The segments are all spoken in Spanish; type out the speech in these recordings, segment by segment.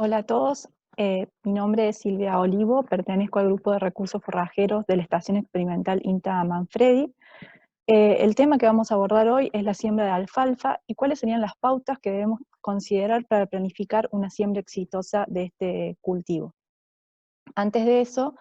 Hola a todos, mi nombre es Silvia Olivo, pertenezco al grupo de recursos forrajeros de la Estación Experimental INTA Manfredi. El tema que vamos a abordar hoy es la siembra de alfalfa y cuáles serían las pautas que debemos considerar para planificar una siembra exitosa de este cultivo. Antes de eso,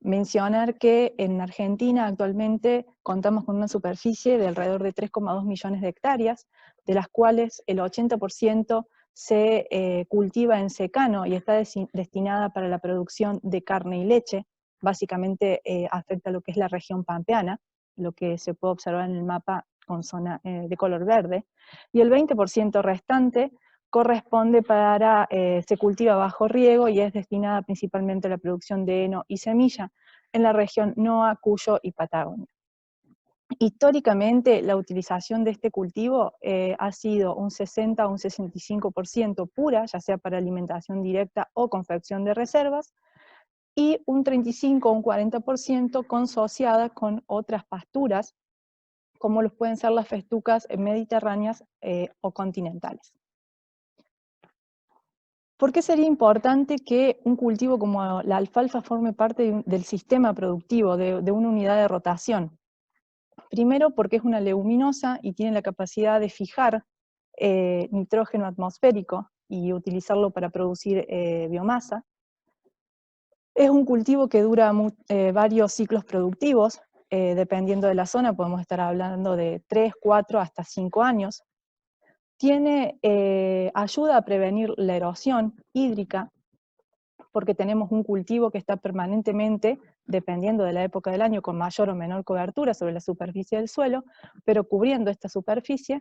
mencionar que en Argentina actualmente contamos con una superficie de alrededor de 3,2 millones de hectáreas, de las cuales el 80% se cultiva en secano y está destinada para la producción de carne y leche. Básicamente afecta a lo que es la región pampeana, lo que se puede observar en el mapa con zona de color verde, y el 20% restante corresponde para, se cultiva bajo riego y es destinada principalmente a la producción de heno y semilla en la región NOA, Cuyo y Patagonia. Históricamente, la utilización de este cultivo ha sido un 60 a un 65% pura, ya sea para alimentación directa o confección de reservas, y un 35 o un 40% consociada con otras pasturas, como los pueden ser las festucas mediterráneas o continentales. ¿Por qué sería importante que un cultivo como la alfalfa forme parte del sistema productivo, de una unidad de rotación? Primero, porque es una leguminosa y tiene la capacidad de fijar nitrógeno atmosférico y utilizarlo para producir biomasa. Es un cultivo que dura varios ciclos productivos, dependiendo de la zona, podemos estar hablando de 3, 4, hasta 5 años. Ayuda a prevenir la erosión hídrica, porque tenemos un cultivo que está permanentemente, dependiendo de la época del año, con mayor o menor cobertura sobre la superficie del suelo, pero cubriendo esta superficie.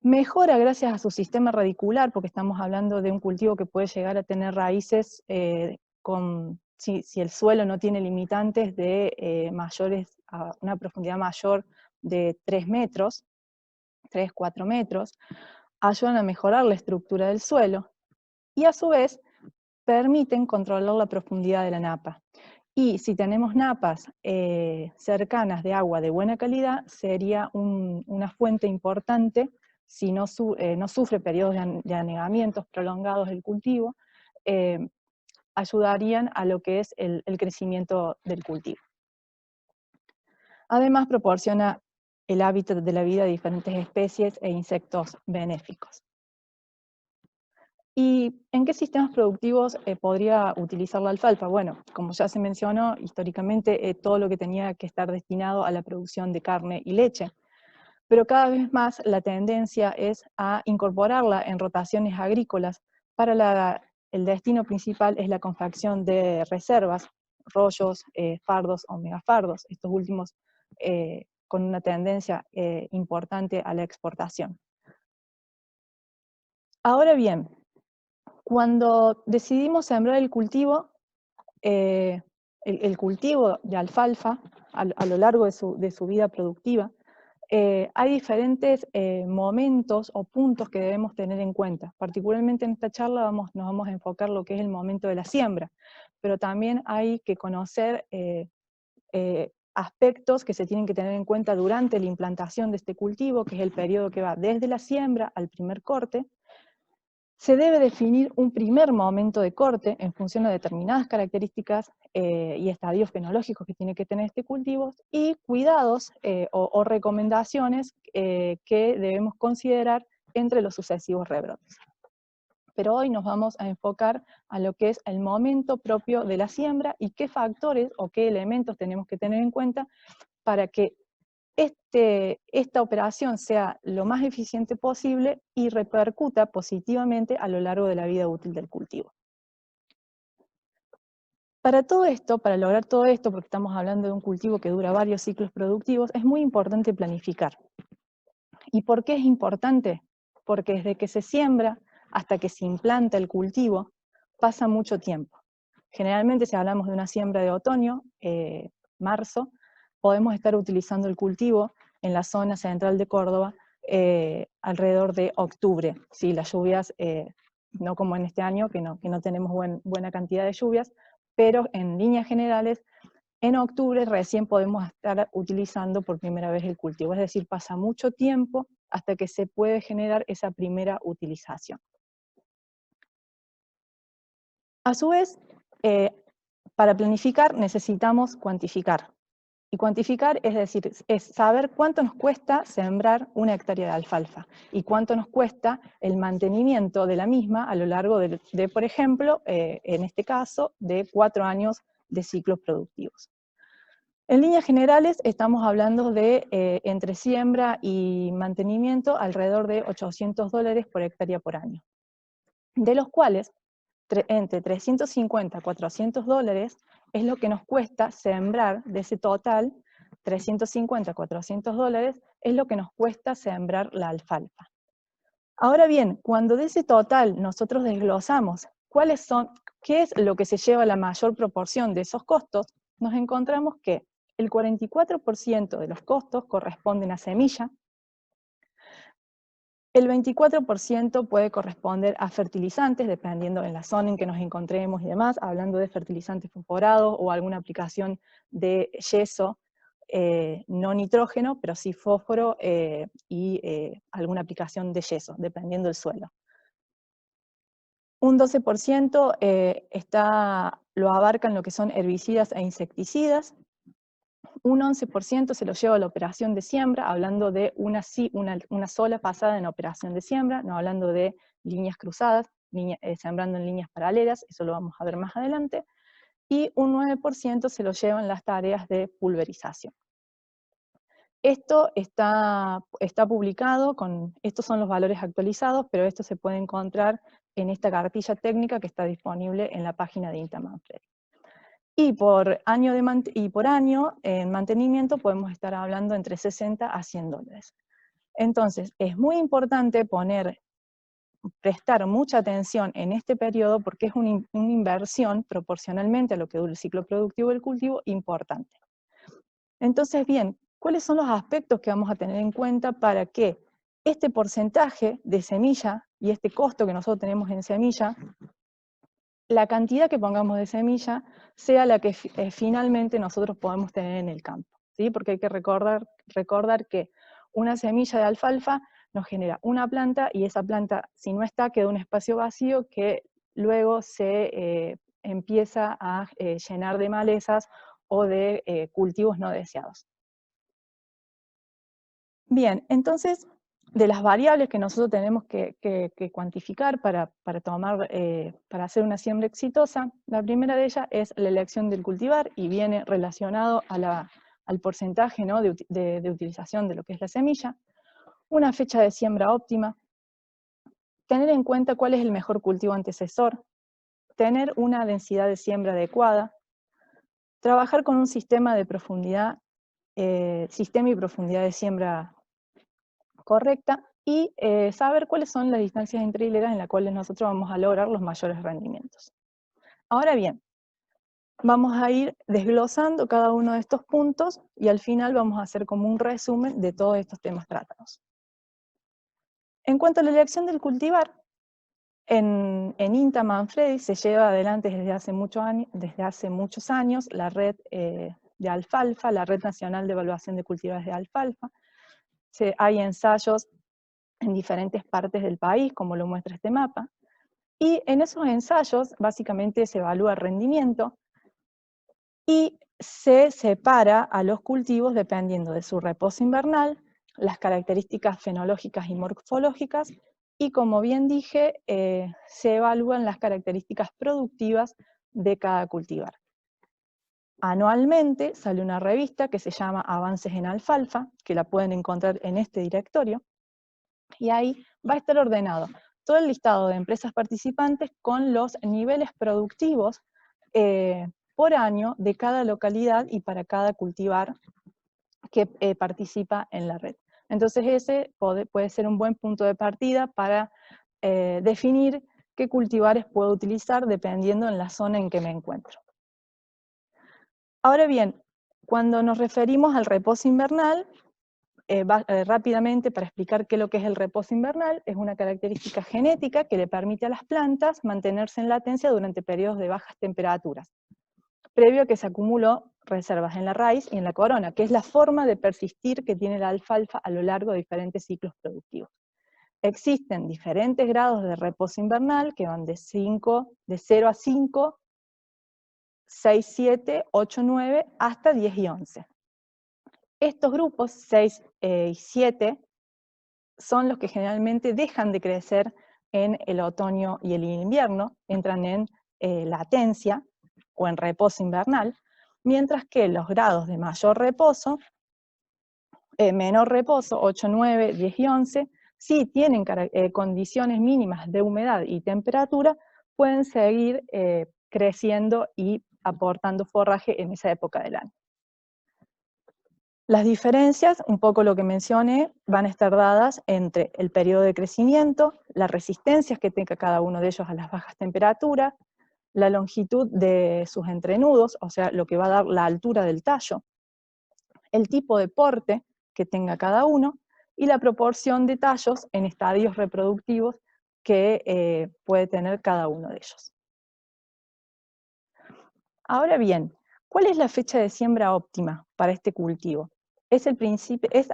Mejora gracias a su sistema radicular, porque estamos hablando de un cultivo que puede llegar a tener raíces si el suelo no tiene limitantes de a una profundidad mayor de 3 metros, 3, 4 metros, ayudan a mejorar la estructura del suelo y a su vez permiten controlar la profundidad de la napa. Y si tenemos napas cercanas de agua de buena calidad, sería una fuente importante, si no sufre periodos de anegamientos prolongados del cultivo, eh, ayudarían a lo que es el crecimiento del cultivo. Además, proporciona el hábitat de la vida de diferentes especies e insectos benéficos. ¿Y en qué sistemas productivos podría utilizar la alfalfa? Bueno, como ya se mencionó, históricamente todo lo que tenía que estar destinado a la producción de carne y leche, pero cada vez más la tendencia es a incorporarla en rotaciones agrícolas. El destino principal es la confección de reservas, rollos, fardos o megafardos, estos últimos con una tendencia importante a la exportación. Ahora bien, cuando decidimos sembrar el cultivo, eh, el cultivo de alfalfa a lo largo de su vida productiva, hay diferentes momentos o puntos que debemos tener en cuenta. Particularmente en esta charla nos vamos a enfocar lo que es el momento de la siembra, pero también hay que conocer aspectos que se tienen que tener en cuenta durante la implantación de este cultivo, que es el periodo que va desde la siembra al primer corte. Se debe definir un primer momento de corte en función de determinadas características y estadios fenológicos que tiene que tener este cultivo, y cuidados o recomendaciones que debemos considerar entre los sucesivos rebrotes. Pero hoy nos vamos a enfocar a lo que es el momento propio de la siembra y qué factores o qué elementos tenemos que tener en cuenta para que esta operación sea lo más eficiente posible y repercuta positivamente a lo largo de la vida útil del cultivo. Para todo esto, para lograr todo esto, porque estamos hablando de un cultivo que dura varios ciclos productivos, es muy importante planificar. ¿Y por qué es importante? Porque desde que se siembra hasta que se implanta el cultivo, pasa mucho tiempo. Generalmente, si hablamos de una siembra de otoño, marzo, podemos estar utilizando el cultivo en la zona central de Córdoba alrededor de octubre. Sí, las lluvias, no como en este año, que no tenemos buena cantidad de lluvias, pero en líneas generales, en octubre recién podemos estar utilizando por primera vez el cultivo. Es decir, pasa mucho tiempo hasta que se puede generar esa primera utilización. A su vez, para planificar necesitamos cuantificar. Y cuantificar es decir, es saber cuánto nos cuesta sembrar una hectárea de alfalfa y cuánto nos cuesta el mantenimiento de la misma a lo largo de por ejemplo, en este caso, de 4 años de ciclos productivos. En líneas generales estamos hablando de entre siembra y mantenimiento alrededor de $800 por hectárea por año, de los cuales entre 350 a $400 es lo que nos cuesta sembrar de ese total. 350 a $400 es lo que nos cuesta sembrar la alfalfa. Ahora bien, cuando de ese total nosotros desglosamos qué es lo que se lleva la mayor proporción de esos costos, nos encontramos que el 44% de los costos corresponden a semilla, el 24% puede corresponder a fertilizantes, dependiendo en la zona en que nos encontremos y demás, hablando de fertilizantes fosforados o alguna aplicación de yeso, no nitrógeno, pero sí fósforo y alguna aplicación de yeso, dependiendo del suelo. Un 12% lo abarcan lo que son herbicidas e insecticidas. Un 11% se lo lleva a la operación de siembra, hablando de una sola pasada en operación de siembra, no hablando de líneas cruzadas, sembrando en líneas paralelas, eso lo vamos a ver más adelante. Y un 9% se lo llevan las tareas de pulverización. Esto está publicado, estos son los valores actualizados, pero esto se puede encontrar en esta cartilla técnica que está disponible en la página de INTA Manfredi. Y por año en mantenimiento podemos estar hablando entre 60 a $100. Entonces, es muy importante prestar mucha atención en este periodo porque es una inversión proporcionalmente a lo que dura el ciclo productivo del cultivo importante. Entonces, bien, ¿cuáles son los aspectos que vamos a tener en cuenta para que este porcentaje de semilla y este costo que nosotros tenemos en semilla, la cantidad que pongamos de semilla sea la que finalmente nosotros podemos tener en el campo, ¿sí? Porque hay que recordar que una semilla de alfalfa nos genera una planta y esa planta, si no está, queda un espacio vacío que luego se empieza a llenar de malezas o de cultivos no deseados. Bien, entonces, de las variables que nosotros tenemos que cuantificar para hacer una siembra exitosa, la primera de ellas es la elección del cultivar y viene relacionado al porcentaje, ¿no?, de utilización de lo que es la semilla, una fecha de siembra óptima, tener en cuenta cuál es el mejor cultivo antecesor, tener una densidad de siembra adecuada, trabajar con un sistema y profundidad de siembra correcta y saber cuáles son las distancias interhileras en las cuales nosotros vamos a lograr los mayores rendimientos. Ahora bien, vamos a ir desglosando cada uno de estos puntos y al final vamos a hacer como un resumen de todos estos temas tratados. En cuanto a la elección del cultivar, en INTA Manfredi se lleva adelante desde hace muchos años la red de alfalfa, la Red Nacional de Evaluación de Cultivares de Alfalfa. Hay ensayos en diferentes partes del país, como lo muestra este mapa, y en esos ensayos básicamente se evalúa el rendimiento y se separa a los cultivos dependiendo de su reposo invernal, las características fenológicas y morfológicas, y como bien dije, se evalúan las características productivas de cada cultivar. Anualmente sale una revista que se llama Avances en Alfalfa, que la pueden encontrar en este directorio, y ahí va a estar ordenado todo el listado de empresas participantes con los niveles productivos por año de cada localidad y para cada cultivar que participa en la red. Entonces ese puede ser un buen punto de partida para definir qué cultivares puedo utilizar dependiendo en la zona en que me encuentro. Ahora bien, cuando nos referimos al reposo invernal, rápidamente para explicar qué es lo que es el reposo invernal, es una característica genética que le permite a las plantas mantenerse en latencia durante periodos de bajas temperaturas, previo a que se acumuló reservas en la raíz y en la corona, que es la forma de persistir que tiene la alfalfa a lo largo de diferentes ciclos productivos. existen diferentes grados de reposo invernal que van de 0 a 5, 6, 7, 8, 9, hasta 10 y 11. Estos grupos, 6 y 7, son los que generalmente dejan de crecer en el otoño y el invierno, entran en latencia o en reposo invernal, mientras que los grados de mayor reposo, menor reposo, 8, 9, 10 y 11, si tienen condiciones mínimas de humedad y temperatura, pueden seguir creciendo y aportando forraje en esa época del año. Las diferencias, un poco lo que mencioné, van a estar dadas entre el periodo de crecimiento, las resistencias que tenga cada uno de ellos a las bajas temperaturas, la longitud de sus entrenudos, o sea, lo que va a dar la altura del tallo, el tipo de porte que tenga cada uno, y la proporción de tallos en estadios reproductivos que puede tener cada uno de ellos. Ahora bien, ¿cuál es la fecha de siembra óptima para este cultivo? Es a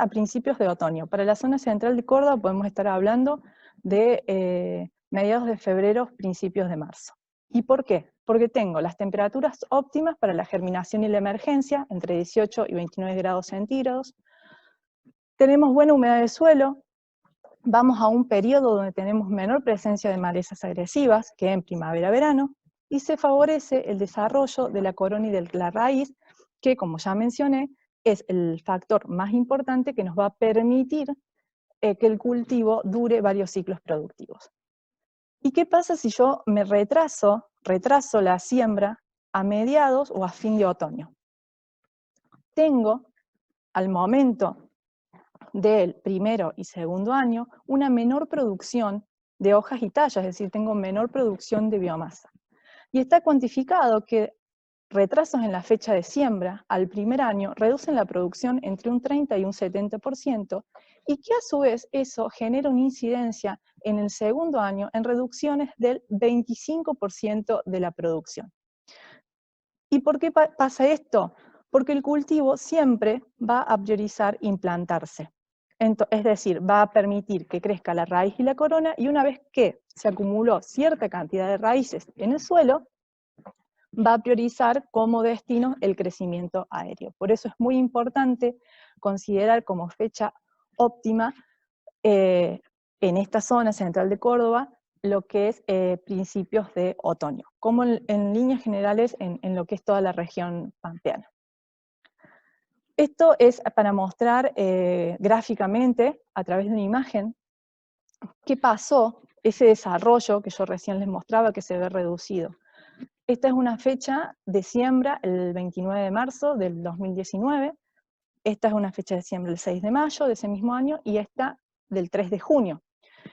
principios de otoño. Para la zona central de Córdoba podemos estar hablando de mediados de febrero, principios de marzo. ¿Y por qué? Porque tengo las temperaturas óptimas para la germinación y la emergencia, entre 18 y 29 grados centígrados. Tenemos buena humedad de suelo. Vamos a un periodo donde tenemos menor presencia de malezas agresivas que en primavera-verano, y se favorece el desarrollo de la corona y de la raíz, que, como ya mencioné, es el factor más importante que nos va a permitir que el cultivo dure varios ciclos productivos. ¿Y qué pasa si yo me retraso la siembra a mediados o a fin de otoño? Tengo, al momento del primero y segundo año, una menor producción de hojas y tallos, es decir, tengo menor producción de biomasa. Y está cuantificado que retrasos en la fecha de siembra al primer año reducen la producción entre un 30 y un 70%, y que a su vez eso genera una incidencia en el segundo año en reducciones del 25% de la producción. ¿Y por qué pasa esto? Porque el cultivo siempre va a priorizar implantarse. Es decir, va a permitir que crezca la raíz y la corona, y una vez que se acumuló cierta cantidad de raíces en el suelo, va a priorizar como destino el crecimiento aéreo. Por eso es muy importante considerar como fecha óptima en esta zona central de Córdoba lo que es principios de otoño, como en líneas generales en lo que es toda la región pampeana. Esto es para mostrar gráficamente, a través de una imagen, qué pasó, ese desarrollo que yo recién les mostraba que se ve reducido. Esta es una fecha de siembra el 29 de marzo del 2019, esta es una fecha de siembra el 6 de mayo de ese mismo año, y esta del 3 de junio.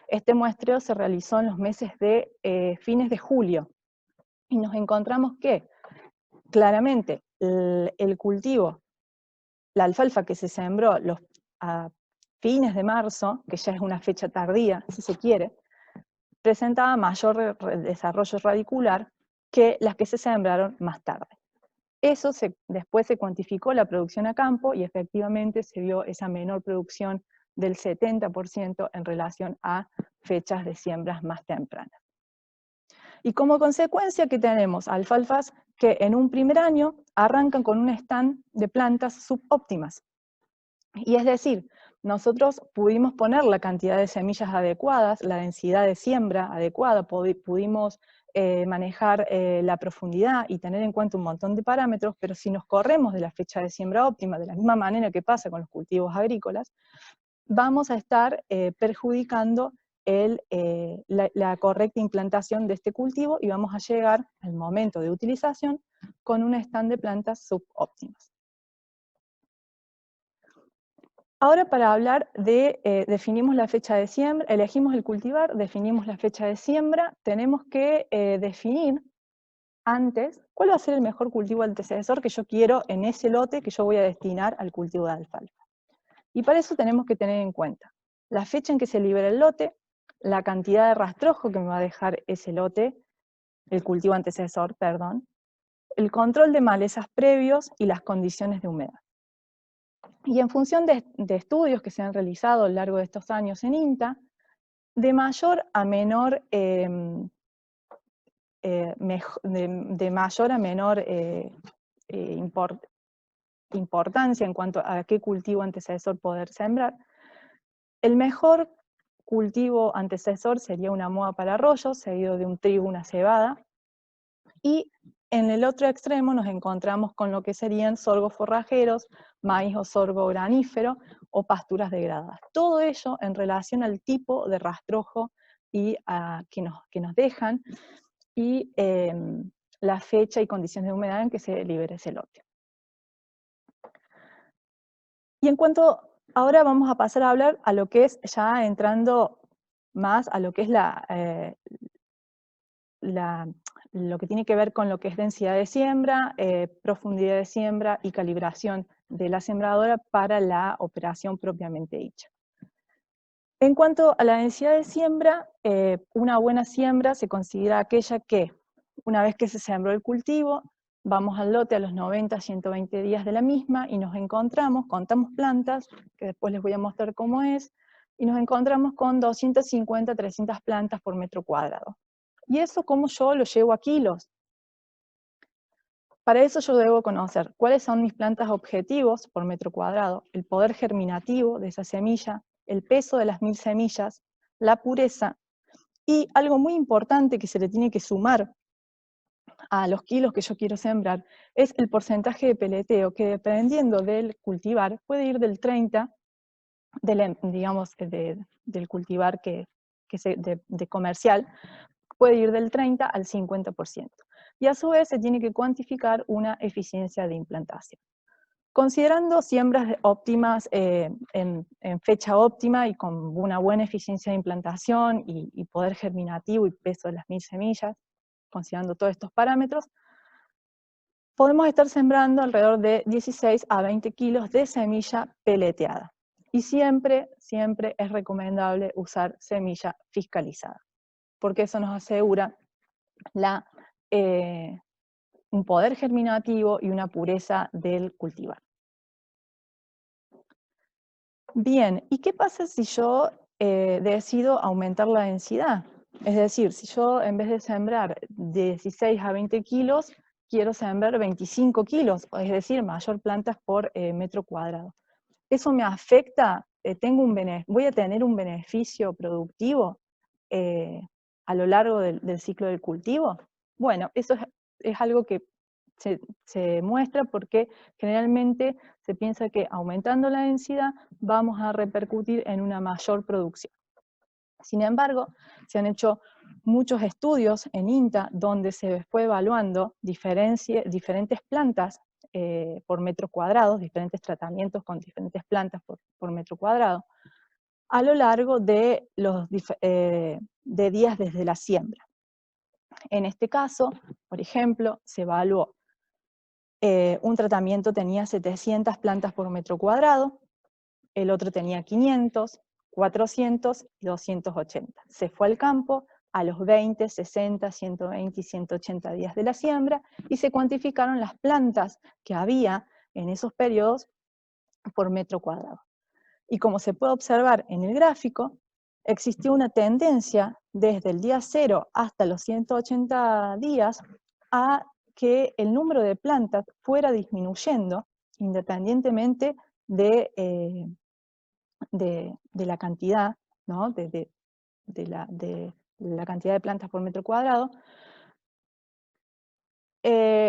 Este muestreo se realizó en los meses de fines de julio, y nos encontramos que, claramente, el cultivo, la alfalfa que se sembró a fines de marzo, que ya es una fecha tardía, si se quiere, presentaba mayor desarrollo radicular que las que se sembraron más tarde. Eso después se cuantificó la producción a campo, y efectivamente se vio esa menor producción del 70% en relación a fechas de siembras más tempranas. Y como consecuencia, ¿qué tenemos? Alfalfas que en un primer año arrancan con un stand de plantas subóptimas. Y es decir, nosotros pudimos poner la cantidad de semillas adecuadas, la densidad de siembra adecuada, pudimos manejar la profundidad y tener en cuenta un montón de parámetros, pero si nos corremos de la fecha de siembra óptima, de la misma manera que pasa con los cultivos agrícolas, vamos a estar perjudicando la correcta implantación de este cultivo, y vamos a llegar al momento de utilización con un stand de plantas subóptimas. Ahora, para hablar de, definimos la fecha de siembra, elegimos el cultivar, definimos la fecha de siembra, tenemos que definir antes cuál va a ser el mejor cultivo antecesor que yo quiero en ese lote que yo voy a destinar al cultivo de alfalfa. Y para eso tenemos que tener en cuenta la fecha en que se libera el lote, la cantidad de rastrojo que me va a dejar ese lote, el cultivo antecesor, perdón, el control de malezas previos y las condiciones de humedad. Y en función de estudios que se han realizado a lo largo de estos años en INTA, de mayor a menor, de mayor a menor importancia en cuanto a qué cultivo antecesor poder sembrar. El mejor cultivo antecesor sería una moa para arroyo, seguido de un trigo, una cebada, y en el otro extremo nos encontramos con lo que serían sorgos forrajeros, maíz o sorgo granífero o pasturas degradadas. Todo ello en relación al tipo de rastrojo y, que nos dejan y la fecha y condiciones de humedad en que se libere ese lote. Y en cuanto, ahora vamos a pasar a hablar a lo que es, ya entrando más a lo que es lo que tiene que ver con lo que es densidad de siembra, profundidad de siembra y calibración de la sembradora para la operación propiamente dicha. En cuanto a la densidad de siembra, una buena siembra se considera aquella que, una vez que se sembró el cultivo, vamos al lote a los 90, 120 días de la misma y nos encontramos, contamos plantas, que después les voy a mostrar cómo es, y nos encontramos con 250, 300 plantas por metro cuadrado. ¿Y eso cómo yo lo llevo a kilos? Para eso yo debo conocer cuáles son mis plantas objetivos por metro cuadrado, el poder germinativo de esa semilla, el peso de las 1000 semillas, la pureza, y algo muy importante que se le tiene que sumar a los kilos que yo quiero sembrar, es el porcentaje de peleteo, que dependiendo del cultivar, puede ir del 30, digamos, del cultivar de comercial, puede ir del 30 al 50%. Y a su vez se tiene que cuantificar una eficiencia de implantación. Considerando siembras óptimas en fecha óptima y con una buena eficiencia de implantación y poder germinativo y peso de las 1000 semillas, considerando todos estos parámetros, podemos estar sembrando alrededor de 16 a 20 kilos de semilla peleteada. Y siempre, siempre es recomendable usar semilla fiscalizada, porque eso nos asegura un poder germinativo y una pureza del cultivar. Bien, ¿y qué pasa si yo decido aumentar la densidad? Es decir, si yo en vez de sembrar de 16 a 20 kilos, quiero sembrar 25 kilos, es decir, mayor plantas por metro cuadrado. ¿Eso me afecta? ¿Voy a tener un beneficio productivo a lo largo del ciclo del cultivo? Bueno, eso es algo que se muestra porque generalmente se piensa que aumentando la densidad vamos a repercutir en una mayor producción. Sin embargo, se han hecho muchos estudios en INTA donde se fue evaluando diferentes plantas por metro cuadrado, diferentes tratamientos con diferentes plantas por metro cuadrado, a lo largo de días desde la siembra. En este caso, por ejemplo, se evaluó un tratamiento tenía 700 plantas por metro cuadrado, el otro tenía 500, 400 y 280. Se fue al campo a los 20, 60, 120 y 180 días de la siembra y se cuantificaron las plantas que había en esos periodos por metro cuadrado. Y como se puede observar en el gráfico, existió una tendencia desde el día 0 hasta los 180 días a que el número de plantas fuera disminuyendo independientemente de la cantidad, ¿no? de la cantidad de plantas por metro cuadrado,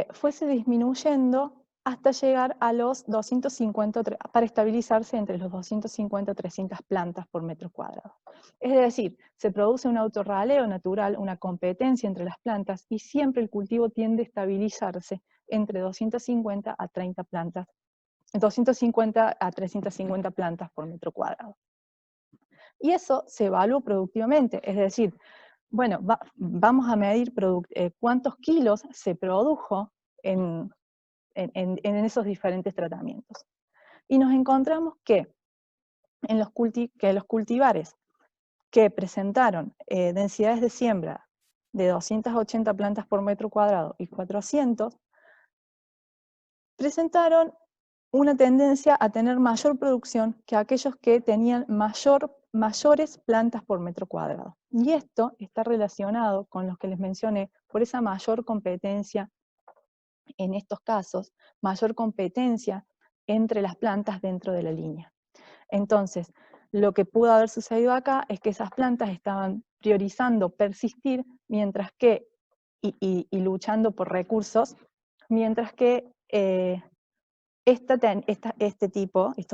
fuese disminuyendo hasta llegar a los 250, para estabilizarse entre los 250 y 300 plantas por metro cuadrado. Es decir, se produce un autorraleo natural, una competencia entre las plantas, y siempre el cultivo tiende a estabilizarse entre 250 a 30 plantas, 250 a 350 plantas por metro cuadrado. Y eso se evalúa productivamente, es decir, bueno, vamos a medir cuántos kilos se produjo en esos diferentes tratamientos. Y nos encontramos que los cultivares que presentaron densidades de siembra de 280 plantas por metro cuadrado y 400, presentaron una tendencia a tener mayor producción que aquellos que tenían mayor mayores plantas por metro cuadrado. Y esto está relacionado con los que les mencioné por esa mayor competencia en estos casos, mayor competencia entre las plantas dentro de la línea. Entonces, lo que pudo haber sucedido acá es que esas plantas estaban priorizando persistir mientras que, y luchando por recursos, mientras que estos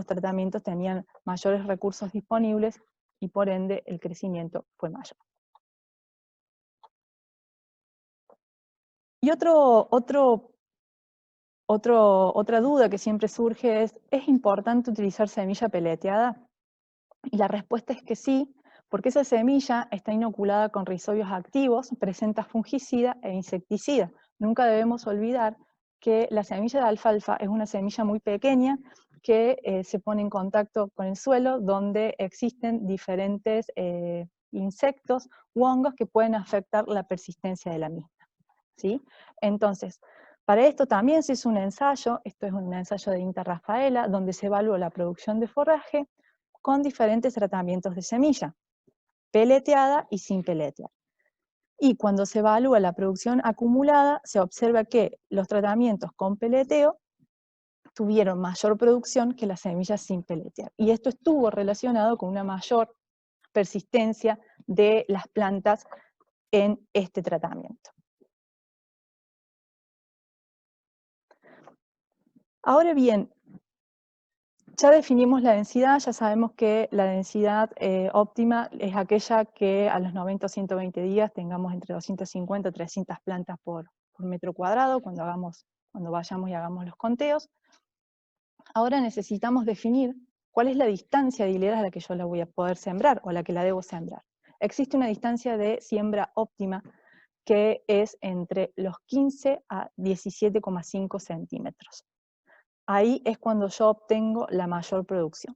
tratamientos tenían mayores recursos disponibles y por ende el crecimiento fue mayor. Y otra duda que siempre surge ¿es importante utilizar semilla peleteada? Y la respuesta es que sí, porque esa semilla está inoculada con rizobios activos, presenta fungicida e insecticida. Nunca debemos olvidar que la semilla de alfalfa es una semilla muy pequeña que se pone en contacto con el suelo, donde existen diferentes insectos u hongos que pueden afectar la persistencia de la misma, ¿sí? Entonces, para esto también se hizo un ensayo, esto es un ensayo de INTA Rafaela, donde se evaluó la producción de forraje con diferentes tratamientos de semilla, peleteada y sin peletear. Y cuando se evalúa la producción acumulada, se observa que los tratamientos con peleteo tuvieron mayor producción que las semillas sin peletear. Y esto estuvo relacionado con una mayor persistencia de las plantas en este tratamiento. Ahora bien, ya definimos la densidad, ya sabemos que la densidad óptima es aquella que a los 90 o 120 días tengamos entre 250 y 300 plantas por metro cuadrado cuando vayamos y hagamos los conteos. Ahora necesitamos definir cuál es la distancia de hileras a la que yo la voy a poder sembrar o a la que la debo sembrar. Existe una distancia de siembra óptima que es entre los 15 a 17,5 centímetros. Ahí es cuando yo obtengo la mayor producción.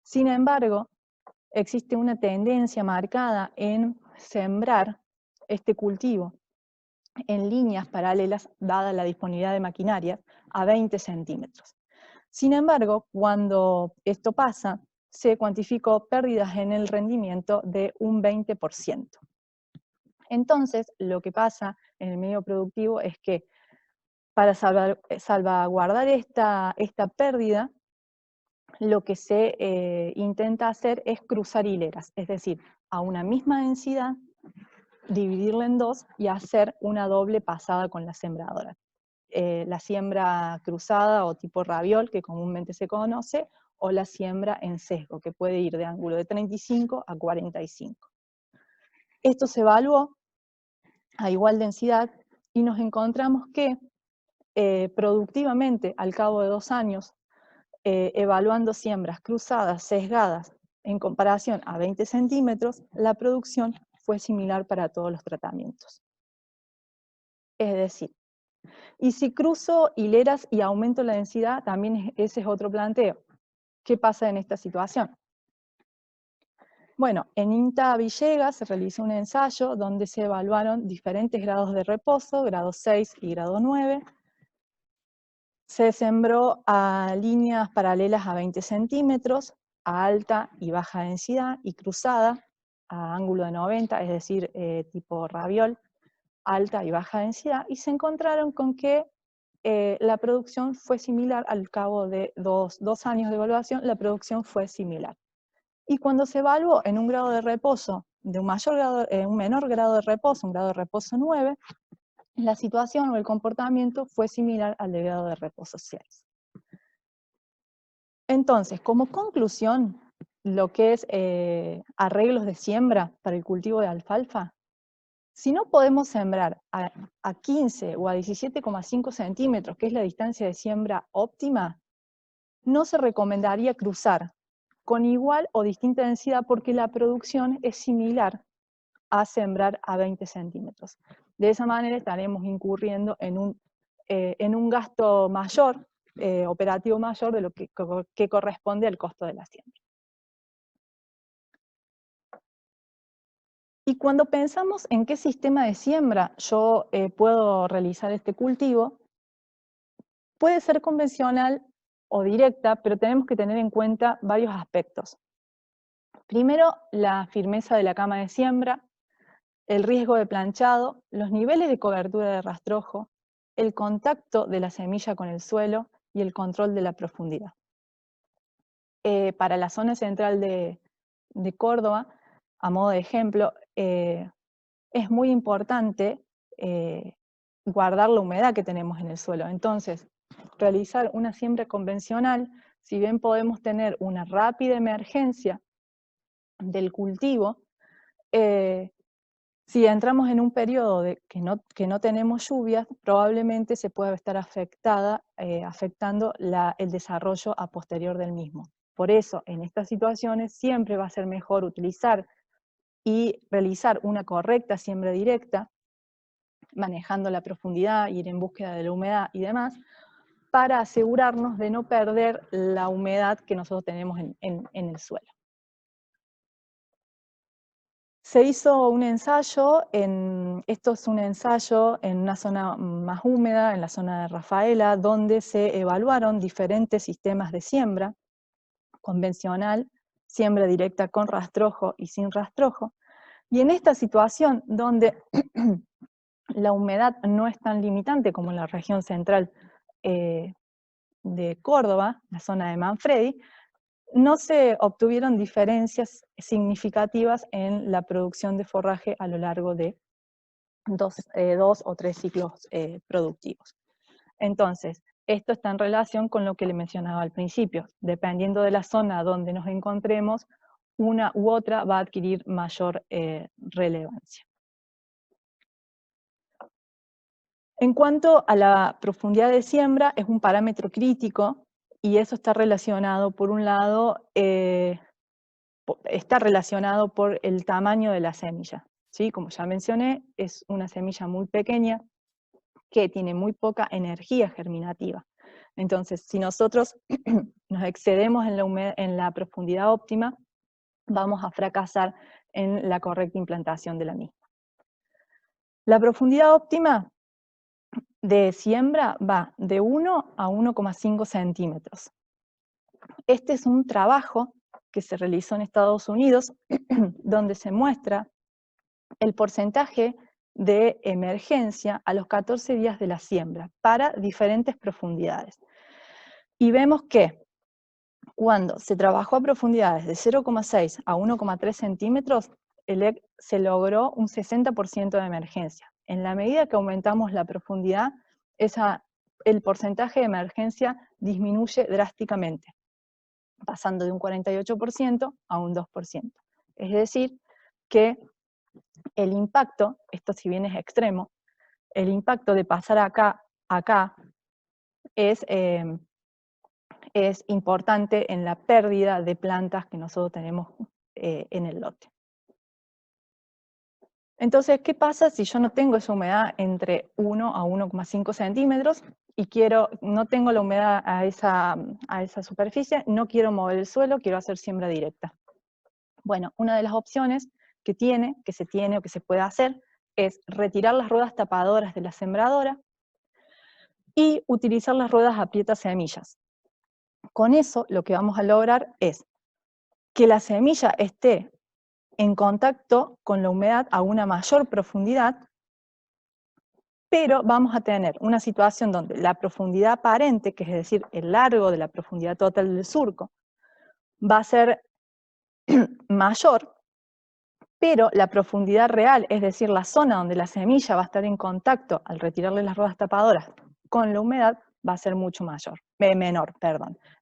Sin embargo, existe una tendencia marcada en sembrar este cultivo en líneas paralelas, dada la disponibilidad de maquinaria, a 20 centímetros. Sin embargo, cuando esto pasa, se cuantificó pérdidas en el rendimiento de un 20%. Entonces, lo que pasa en el medio productivo es que para salvaguardar esta pérdida, lo que se intenta hacer es cruzar hileras, es decir, a una misma densidad, dividirla en dos y hacer una doble pasada con la sembradora. La siembra cruzada o tipo raviol, que comúnmente se conoce, o la siembra en sesgo, que puede ir de ángulo de 35 a 45. Esto se evaluó a igual densidad y nos encontramos que productivamente, al cabo de 2 años, evaluando siembras cruzadas, sesgadas, en comparación a 20 centímetros, la producción fue similar para todos los tratamientos. Es decir, y si cruzo hileras y aumento la densidad, también ese es otro planteo. ¿Qué pasa en esta situación? Bueno, en INTA Villegas se realizó un ensayo donde se evaluaron diferentes grados de reposo, grado 6 y grado 9. Se sembró a líneas paralelas a 20 centímetros, a alta y baja densidad, y cruzada a ángulo de 90, es decir, tipo raviol, alta y baja densidad, y se encontraron con que la producción fue similar al cabo de dos años de evaluación, la producción fue similar. Y cuando se evaluó en un grado de reposo, de un menor grado de reposo, un grado de reposo 9, la situación o el comportamiento fue similar al de grado de reposo 6. Entonces, como conclusión, lo que es arreglos de siembra para el cultivo de alfalfa, si no podemos sembrar a 15 o a 17,5 centímetros, que es la distancia de siembra óptima, no se recomendaría cruzar con igual o distinta densidad porque la producción es similar a sembrar a 20 centímetros. De esa manera estaremos incurriendo en un gasto mayor, operativo mayor de lo que corresponde al costo de la siembra. Y cuando pensamos en qué sistema de siembra yo puedo realizar este cultivo, puede ser convencional o directa, pero tenemos que tener en cuenta varios aspectos. Primero, la firmeza de la cama de siembra, el riesgo de planchado, los niveles de cobertura de rastrojo, el contacto de la semilla con el suelo y el control de la profundidad. Para la zona central de Córdoba, a modo de ejemplo, es muy importante guardar la humedad que tenemos en el suelo. Entonces, realizar una siembra convencional, si bien podemos tener una rápida emergencia del cultivo, si entramos en un periodo que no tenemos lluvias, probablemente se pueda estar afectando el desarrollo a posterior del mismo. Por eso, en estas situaciones, siempre va a ser mejor utilizar y realizar una correcta siembra directa, manejando la profundidad, ir en búsqueda de la humedad y demás, para asegurarnos de no perder la humedad que nosotros tenemos en el suelo. Se hizo un ensayo, esto es un ensayo en una zona más húmeda, en la zona de Rafaela, donde se evaluaron diferentes sistemas de siembra, convencional, siembra directa con rastrojo y sin rastrojo, y en esta situación donde la humedad no es tan limitante como en la región central de Córdoba, la zona de Manfredi, no se obtuvieron diferencias significativas en la producción de forraje a lo largo de dos o tres ciclos productivos. Entonces, esto está en relación con lo que le mencionaba al principio. Dependiendo de la zona donde nos encontremos, una u otra va a adquirir mayor relevancia. En cuanto a la profundidad de siembra, es un parámetro crítico y eso está relacionado, por un lado, está relacionado por el tamaño de la semilla. ¿Sí? Como ya mencioné, es una semilla muy pequeña que tiene muy poca energía germinativa. Entonces, si nosotros nos excedemos en la profundidad óptima, vamos a fracasar en la correcta implantación de la misma. La profundidad óptima de siembra va de 1 a 1,5 centímetros. Este es un trabajo que se realizó en Estados Unidos, donde se muestra el porcentaje de emergencia a los 14 días de la siembra para diferentes profundidades. Y vemos que cuando se trabajó a profundidades de 0,6 a 1,3 centímetros, se logró un 60% de emergencia. En la medida que aumentamos la profundidad, el porcentaje de emergencia disminuye drásticamente, pasando de un 48% a un 2%. Es decir, que el impacto, esto si bien es extremo, el impacto de pasar acá a acá es importante en la pérdida de plantas que nosotros tenemos en el lote. Entonces, ¿qué pasa si yo no tengo esa humedad entre 1 a 1,5 centímetros y no tengo la humedad a esa superficie, no quiero mover el suelo, quiero hacer siembra directa? Bueno, una de las opciones que se tiene o que se puede hacer es retirar las ruedas tapadoras de la sembradora y utilizar las ruedas aprieta semillas. Con eso lo que vamos a lograr es que la semilla esté en contacto con la humedad a una mayor profundidad, pero vamos a tener una situación donde la profundidad aparente, que es decir, el largo de la profundidad total del surco, va a ser mayor, pero la profundidad real, es decir, la zona donde la semilla va a estar en contacto al retirarle las ruedas tapadoras con la humedad, va a ser mucho menor.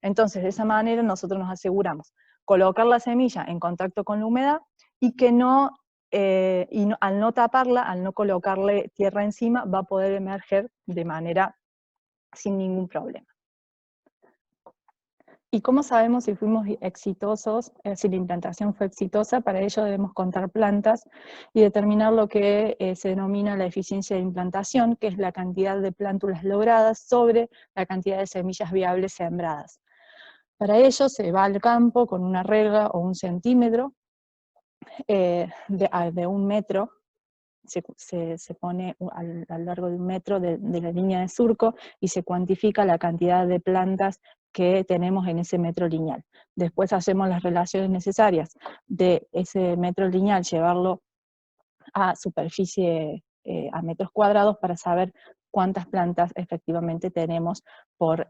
Entonces, de esa manera nosotros nos aseguramos colocar la semilla en contacto con la humedad y que al no taparla, al no colocarle tierra encima, va a poder emerger de manera sin ningún problema. ¿Y cómo sabemos si fuimos exitosos, si la implantación fue exitosa? Para ello debemos contar plantas y determinar lo que se denomina la eficiencia de implantación, que es la cantidad de plántulas logradas sobre la cantidad de semillas viables sembradas. Para ello se va al campo con una regla o un centímetro de 1 metro, se pone a lo largo de 1 metro de la línea de surco y se cuantifica la cantidad de plantas que tenemos en ese metro lineal. Después hacemos las relaciones necesarias de ese metro lineal, llevarlo a superficie, a metros cuadrados, para saber cuántas plantas efectivamente tenemos por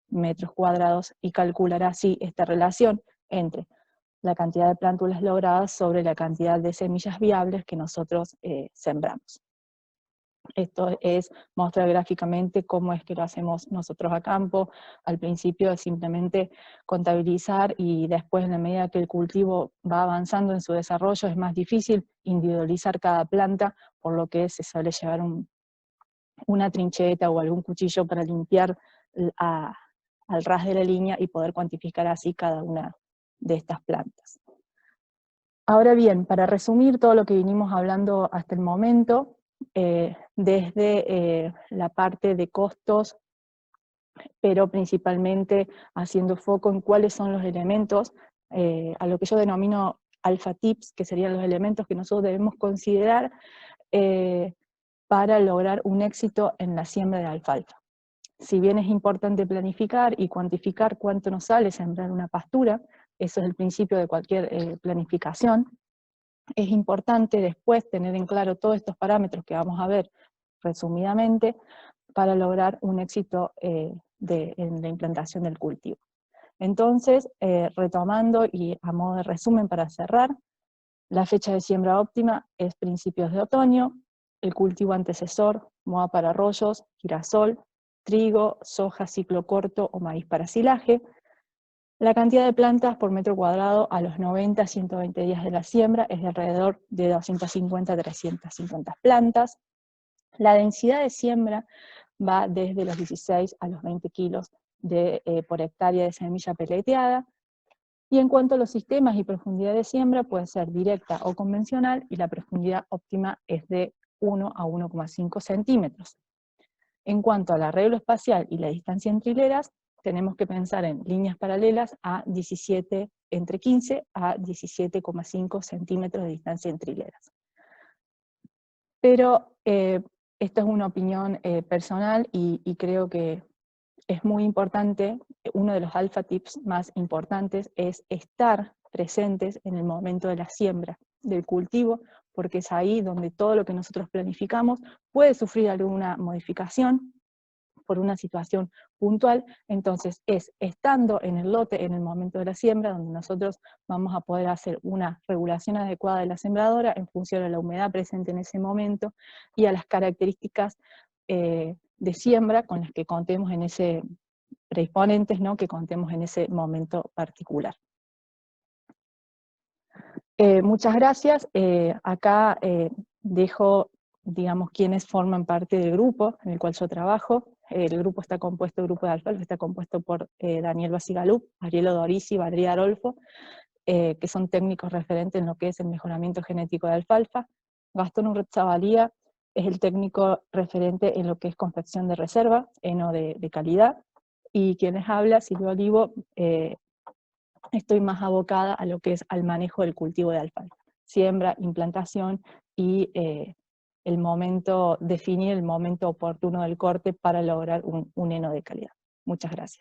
metros cuadrados, y calcular así esta relación entre la cantidad de plántulas logradas sobre la cantidad de semillas viables que nosotros sembramos. Esto es mostrar gráficamente cómo es que lo hacemos nosotros a campo. Al principio es simplemente contabilizar, y después, en la medida que el cultivo va avanzando en su desarrollo, es más difícil individualizar cada planta, por lo que se suele llevar una trincheta o algún cuchillo para limpiar al ras de la línea y poder cuantificar así cada una de estas plantas. Ahora bien, para resumir todo lo que vinimos hablando hasta el momento, desde la parte de costos, pero principalmente haciendo foco en cuáles son los elementos, a lo que yo denomino alpha tips, que serían los elementos que nosotros debemos considerar para lograr un éxito en la siembra de alfalfa. Si bien es importante planificar y cuantificar cuánto nos sale sembrar una pastura, eso es el principio de cualquier planificación, es importante después tener en claro todos estos parámetros que vamos a ver resumidamente para lograr un éxito en la implantación del cultivo. Entonces, retomando y a modo de resumen para cerrar, la fecha de siembra óptima es principios de otoño, el cultivo antecesor, moa para arroyos, girasol, trigo, soja ciclo corto o maíz para silaje. La cantidad de plantas por metro cuadrado a los 90 a 120 días de la siembra es de alrededor de 250 a 350 plantas. La densidad de siembra va desde los 16 a los 20 kilos por hectárea de semilla peleteada. Y en cuanto a los sistemas y profundidad de siembra, puede ser directa o convencional, y la profundidad óptima es de 1 a 1,5 centímetros. En cuanto al arreglo espacial y la distancia entre hileras, tenemos que pensar en líneas paralelas a 17, entre 15 a 17,5 centímetros de distancia entre hileras. Pero esta es una opinión personal, y creo que es muy importante. Uno de los alpha tips más importantes es estar presentes en el momento de la siembra del cultivo, porque es ahí donde todo lo que nosotros planificamos puede sufrir alguna modificación por una situación puntual. Entonces es estando en el lote, en el momento de la siembra, donde nosotros vamos a poder hacer una regulación adecuada de la sembradora en función a la humedad presente en ese momento y a las características de siembra con las que contemos en ese, predisponentes, ¿no?, que contemos en ese momento particular. Muchas gracias. Acá dejo, digamos, quienes forman parte del grupo en el cual yo trabajo. El grupo está compuesto, el grupo de alfalfa está compuesto por Daniel Basigalup, Ariel Odorici y Valeria Arolfo, que son técnicos referentes en lo que es el mejoramiento genético de alfalfa. Gastón Urretzabalía es el técnico referente en lo que es confección de reserva, heno de calidad. Y quien les habla, Silvia Olivo, estoy más abocada a lo que es al manejo del cultivo de alfalfa. Siembra, implantación y definir el momento oportuno del corte para lograr un heno de calidad. Muchas gracias.